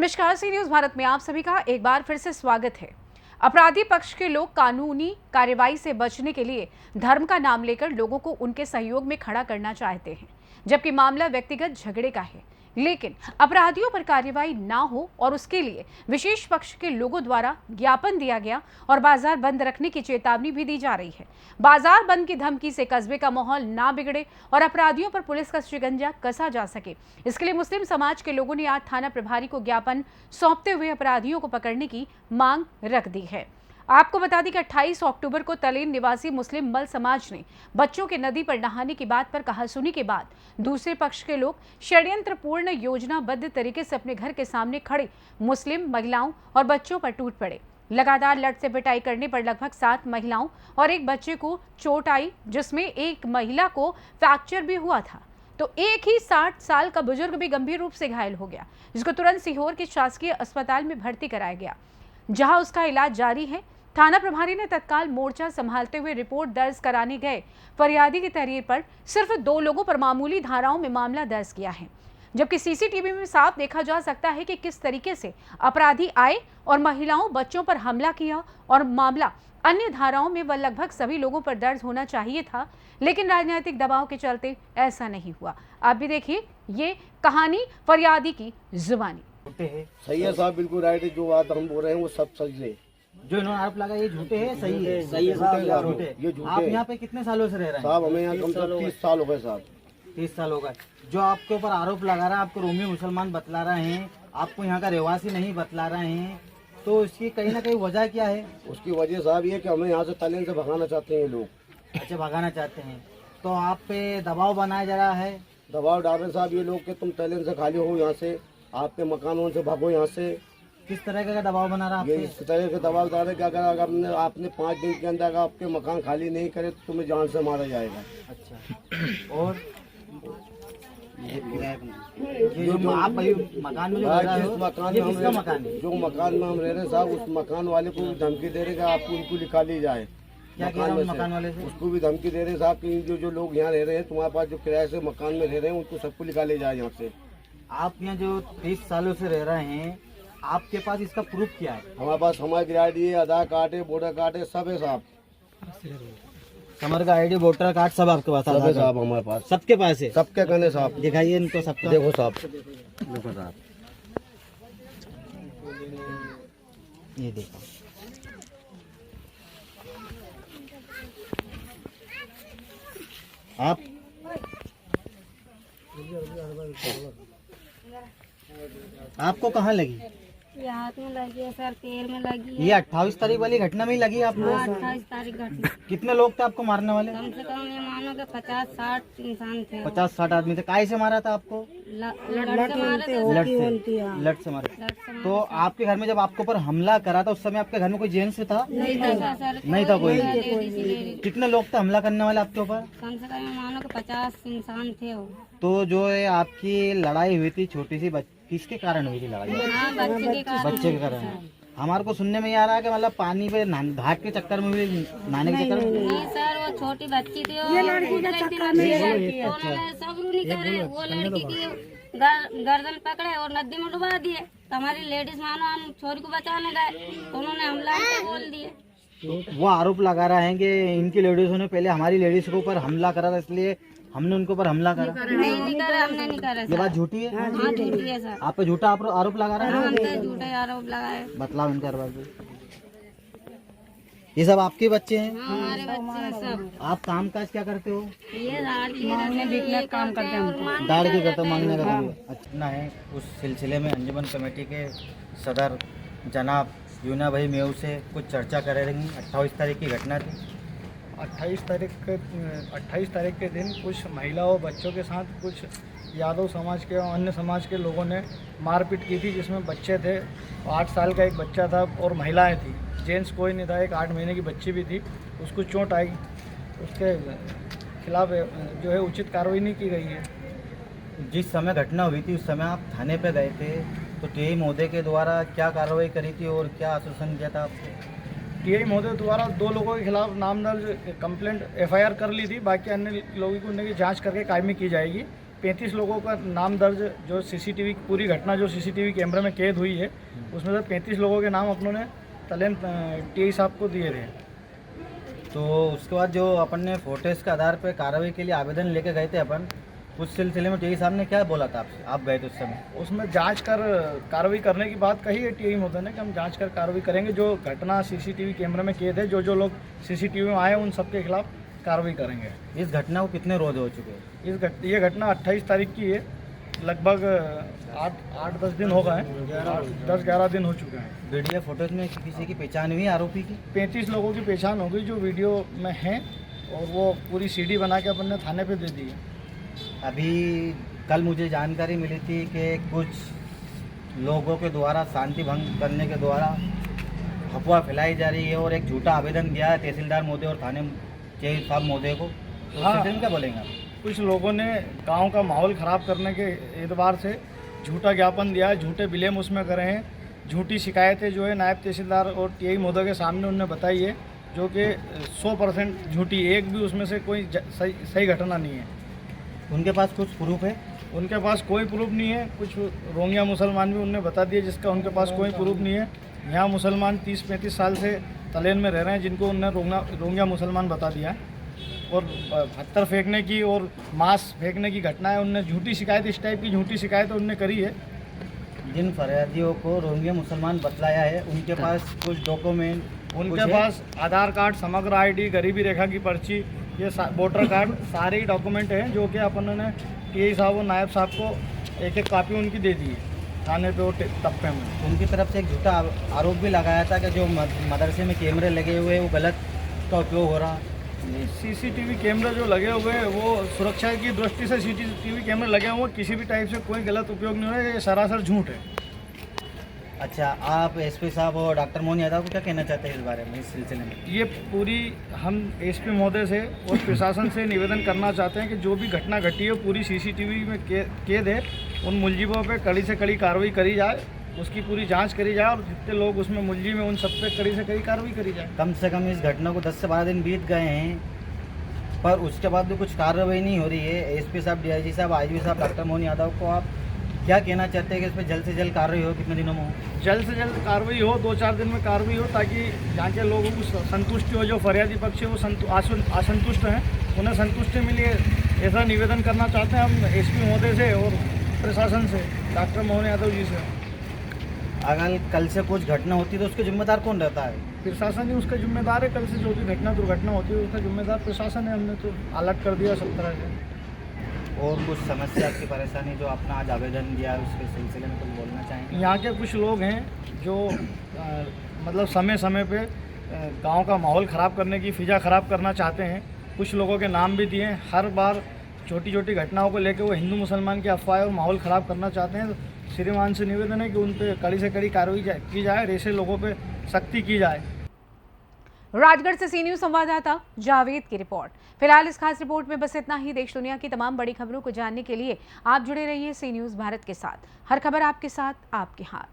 नमस्कार, सी न्यूज़ भारत में आप सभी का एक बार फिर से स्वागत है। अपराधी पक्ष के लोग कानूनी कार्रवाई से बचने के लिए धर्म का नाम लेकर लोगों को उनके सहयोग में खड़ा करना चाहते हैं, जबकि मामला व्यक्तिगत झगड़े का है। लेकिन अपराधियों पर कार्रवाई ना हो और उसके लिए विशेष पक्ष के लोगों द्वारा ज्ञापन दिया गया और बाजार बंद रखने की चेतावनी भी दी जा रही है। बाजार बंद की धमकी से कस्बे का माहौल ना बिगड़े और अपराधियों पर पुलिस का शिकंजा कसा जा सके, इसके लिए मुस्लिम समाज के लोगों ने आज थाना प्रभारी को ज्ञापन सौंपते हुए अपराधियों को पकड़ने की मांग रख दी है। आपको बता दें कि 28 अक्टूबर को तलेन निवासी मुस्लिम मल समाज ने बच्चों के नदी पर नहाने की बात पर कहासुनी के बाद दूसरे पक्ष के लोग षड्यंत्रपूर्ण योजनाबद्ध तरीके से अपने घर के सामने खड़े मुस्लिम महिलाओं और बच्चों पर टूट पड़े। लगातार लट से पिटाई करने पर लगभग 7 महिलाओं और एक बच्चे को चोट आई, जिसमें एक महिला को फ्रैक्चर भी हुआ था। तो एक ही 60 साल का बुजुर्ग भी गंभीर रूप से घायल हो गया, जिसको तुरंत सीहोर के शासकीय अस्पताल में भर्ती कराया गया, जहां उसका इलाज जारी है। थाना प्रभारी ने तत्काल मोर्चा संभालते हुए रिपोर्ट दर्ज कराने गए फरियादी की तहरीर पर सिर्फ 2 लोगों पर मामूली धाराओं में मामला दर्ज किया है, जबकि सीसीटीवी में साफ देखा जा सकता है कि किस तरीके से अपराधी आए और महिलाओं बच्चों पर हमला किया। और मामला अन्य धाराओं में वह लगभग सभी लोगों पर दर्ज होना चाहिए था, लेकिन राजनीतिक दबाव के चलते ऐसा नहीं हुआ। आप भी देखिए ये कहानी फरियादी की जुबानी। सही है साहब, बिल्कुल राइट है। जो बात हम बोल रहे हैं वो सब सही है। जो इन्होंने आरोप लगा ये झूठे हैं, सही है? सही है साहब, ये झूठे। आप यहाँ पे कितने सालों से रह रहे हैं? साहब हमें यहाँ कम से कम 30 साल हो गए साहब। 30 साल हो गए। जो आपके ऊपर आरोप लगा रहा है, आपको रोमी मुसलमान बतला रहे हैं, आपको यहाँ का रहवासी नहीं बतला रहे हैं, तो इसकी कहीं ना कहीं वजह क्या है? उसकी वजह साहब ये कि हमें यहाँ से तलेन से भगाना चाहते हैं ये लोग। अच्छा, भगाना चाहते हैं, तो आप पे दबाव बनाया जा रहा है? दबाव डाल रहे साहब ये लोग कि तुम तलेन से खाली हो, यहाँ से आपके मकानों से भागो यहाँ से। किस तरह का दबाव बना रहा है ये आप पे? इस तरह के दबाव डाल रहे कि अगर आपने 5 दिन के अंदर अगर आपके मकान खाली नहीं करे तो तुम्हें जान से मारा जाएगा। अच्छा, और ये जो आप भाई मकान में जो रह रहे जिस हो, मकान ये में किसका हम मकान है? जो मकान में हम रह रहे हैं साहब, उस मकान वाले को भी धमकी दे रहे कि आपको उनको निकाली जाए। क्या कह रहा हूँ मकान वाले से? उसको भी धमकी दे रहे हैं साहब कि जो लोग यहाँ रह रहे हैं, तुम्हारे पास जो किराए से मकान में रह रहे हैं, उनको सबको निकाले जाए यहाँ से। आप यहाँ जो 30 सालों से रह रहे हैं, आपके पास इसका प्रूफ क्या है? हमारे पास हमारी आईडी है, आधार कार्ड है, वोटर कार्ड है, सब है साहब। हमारे का आईडी वोटर कार्ड सब आपके पास? सब है साहब हमारे पास, सबके पास है? सबके कहने साहब। दिखाइए इनको सबका। देखो साहब, देखो साहब, ये देखो। आप आपको कहाँ लगी? ये हाथ में लगी है सर, पैर में लगी है। ये 28 तारीख वाली घटना में ही लगी आप लोग? 28 तारीख घटना। कितने लोग थे आपको मारने वाले? कम से कम ये मानो कि 50-60 इंसान थे। 50-60 आदमी थे। काय से मारा था आपको? लट से मारे थे। लट से? लट से मारे। लट से मारे। तो आपके घर में जब आपके ऊपर हमला करा था उस समय आपके घर में कोई जेंट्स था? नहीं था सर, नहीं था कोई? लेडीज। कितने लोग थे हमला करने वाले आपके ऊपर? कम से कम ये मानो कि 50 इंसान थे वो। तो जो है आपकी लड़ाई हुई थी छोटी सी, किसके कारण हुई थी लड़ाई? हाँ, बच्चे के कारण। हमारे को सुनने में ये आ रहा है कि मतलब पानी पे घाट के चक्कर में भी, नहाने के चक्कर में? नहीं सर, वो छोटी बच्ची थी, ये लड़की के चक्कर में उन्होंने सब रूनी करे। वो लड़की की गर्दन पकड़े और नदी में डुबा दिए। तो हमारी लेडीज मानो हम छोरी को बचाने गए तो उन्होंने हमला करके बोल दिए। वो आरोप लगा रहे हैं कि इनकी लेडीजों ने पहले हमारी लेडीज के ऊपर हमला करा था, इसलिए हमने उनके ऊपर हमला करा। नहीं करा, हमने नहीं करा ये सर। बात झूठी है? हाँ, झूठी है सर। आप पे झूठा आरोप लगा रहा हाँ, है? हम पे झूठे आरोप लगाए। बतलाओ इनका आरोप। ये सब आपके बच्चे हैं? हाँ, हमारे बच्चे हैं सब। आप काम काज क्या करते हो? ये मांगने काम करते हैं। दाढ़ की करते हो, मांगने का काम? अच्छा है। उस सिलसिले में अंजुमन कमेटी के सदर जनाब यूना भाई मेऊ से कुछ चर्चा करेंगे। 28 तारीख की घटना थी। 28 तारीख के दिन कुछ महिला और बच्चों के साथ कुछ यादव समाज के और अन्य समाज के लोगों ने मारपीट की थी, जिसमें बच्चे थे। 8 साल का एक बच्चा था और महिलाएं थी, जेंट्स कोई नहीं था। एक 8 महीने की बच्ची भी थी, उसको चोट आई। उसके खिलाफ जो है उचित कार्रवाई नहीं की गई है। जिस समय घटना हुई थी उस समय आप थाने पे गए थे, तो टीआई महोदय के द्वारा क्या कार्रवाई करी थी और क्या आश्वासन दिया था आपको? टीआई महोदय द्वारा 2 लोगों के खिलाफ नाम दर्ज कंप्लेंट FIR कर ली थी। बाकी अन्य लोगों को उनकी जांच करके कायमी की जाएगी। 35 लोगों का नाम दर्ज, जो सीसीटीवी पूरी घटना जो सीसीटीवी कैमरे में कैद हुई है उसमें से 35 लोगों के नाम अपनों ने तलेन टीआई साहब को दिए थे। तो उसके बाद जो अपन ने फोटेज के आधार पर कार्रवाई के लिए आवेदन लेके गए थे अपन, उस सिलसिले में टीआई साहब ने क्या बोला था आपसे? आप गए थे उस समय? उसमें जांच कर कार्रवाई करने की बात कही है टीआई महोदय ने कि हम जांच कर कार्रवाई करेंगे। जो घटना सीसीटीवी कैमरे में कैद है, जो लोग सीसीटीवी में आए उन सबके खिलाफ कार्रवाई करेंगे। इस घटना को कितने रोज हो चुके हैं? ये घटना 28 तारीख की है, लगभग 8-10 दिन हो गए हैं, 10-11 दिन हो चुके हैं। वीडियो फोटोज में किसी की पहचान हुई आरोपी की? 35 लोगों की पहचान हो गई जो वीडियो में हैं, और वो पूरी सीडी बना के अपन ने थाने पे दे दी है। अभी कल मुझे जानकारी मिली थी कि कुछ लोगों के द्वारा शांति भंग करने के द्वारा अफवाह फैलाई जा रही है और एक झूठा आवेदन दिया है तहसीलदार महोदय और थाने टीआई साहब महोदय को। तो हाँ, क्या बोलेंगे आप? कुछ लोगों ने गांव का माहौल ख़राब करने के एतबार से झूठा ज्ञापन दिया है, झूठे बिलेम उसमें करे हैं, झूठी शिकायतें जो है नायब तहसीलदार और टीआई महोदय के सामने उन्होंने बताई है, जो कि 100% झूठी, एक भी उसमें से कोई सही घटना नहीं है। उनके पास कुछ प्रूफ है? उनके पास कोई प्रूफ नहीं है। कुछ रोंगिया मुसलमान भी उनने बता दिए जिसका उनके पास कोई प्रूफ नहीं है। यहाँ मुसलमान 30-35 साल से तलेन में रह रहे हैं जिनको उनने रोंगिया मुसलमान बता दिया है, और पत्थर फेंकने की और मांस फेंकने की घटनाएं उनने झूठी शिकायत, इस टाइप की झूठी शिकायत उनने करी है। जिन फरियादियों को रोंगिया मुसलमान बतलाया है उनके पास कुछ डॉक्यूमेंट? उनके पास आधार कार्ड, समग्र आईडी, गरीबी रेखा की पर्ची, ये वोटर कार्ड, सारे ही डॉक्यूमेंट हैं जो कि अपन ने टीआई साहब और नायब साहब को एक कापी उनकी दे दी है थाने पे और तप्पे में। उनकी तरफ से एक झूठा आरोप भी लगाया था कि जो मदरसे में कैमरे लगे हुए हैं वो गलत का उपयोग हो रहा। सीसीटीवी कैमरे जो लगे हुए हैं वो सुरक्षा की दृष्टि से सीसीटीवी कैमरे लगे हुए हैं, किसी भी टाइप से कोई गलत उपयोग नहीं हो रहा है, ये सरासर झूठ है। अच्छा, आप एसपी साहब और डॉक्टर मोहन यादव को क्या कहना चाहते हैं इस बारे में, इस सिलसिले में? ये पूरी हम एसपी महोदय से और प्रशासन से निवेदन करना चाहते हैं कि जो भी घटना घटी है पूरी सीसीटीवी में कैद है, उन मुलजिमों पे कड़ी से कड़ी कार्रवाई करी जाए, उसकी पूरी जांच करी जाए, और जितने लोग उसमें मुलजिम हैं उन सब पे कड़ी से कड़ी कार्रवाई करी जाए। कम से कम इस घटना को 10 से 12 दिन बीत गए हैं, पर उसके बाद भी कुछ कार्रवाई नहीं हो रही है। एसपी साहब, डीआईजी साहब, आईजी साहब, डॉक्टर मोहन यादव को आप क्या कहना चाहते हैं कि इस पर जल्द से जल्द कार्रवाई हो? कितने दिनों में हो? जल्द से जल्द कार्रवाई हो, 2-4 दिन में कार्रवाई हो, ताकि यहाँ के लोगों को संतुष्टि हो। जो फरियादी पक्ष है वो असंतुष्ट हैं, उन्हें संतुष्टि मिले, ऐसा निवेदन करना चाहते हैं हम एसपी महोदय से और प्रशासन से, डॉक्टर मोहन यादव जी से। अगर कल से कुछ घटना होती तो उसका जिम्मेदार कौन रहता है? प्रशासन ही उसका जिम्मेदार है। कल से जो भी दुर्घटना होती है उसका जिम्मेदार प्रशासन है। हमने तो अलर्ट कर दिया सब तरह से। और कुछ समस्या की परेशानी जो आपने आज आवेदन दिया उसके सिलसिले में कुछ बोलना चाहेंगे? यहाँ के कुछ लोग हैं जो मतलब समय समय पे गांव का माहौल ख़राब करने की, फिजा ख़राब करना चाहते हैं। कुछ लोगों के नाम भी दिए हैं। हर बार छोटी छोटी घटनाओं को लेकर वो हिंदू मुसलमान की अफवाह और माहौल ख़राब करना चाहते हैं। तो श्रीमान से निवेदन है कि उन पर कड़ी से कड़ी कार्रवाई की जाए, ऐसे लोगों पर सख्ती की जाए। राजगढ़ से सी न्यूज़ संवाददाता जावेद की रिपोर्ट। फिलहाल इस खास रिपोर्ट में बस इतना ही। देश दुनिया की तमाम बड़ी खबरों को जानने के लिए आप जुड़े रहिए सी न्यूज़ भारत के साथ। हर खबर आपके साथ, आपके हाथ।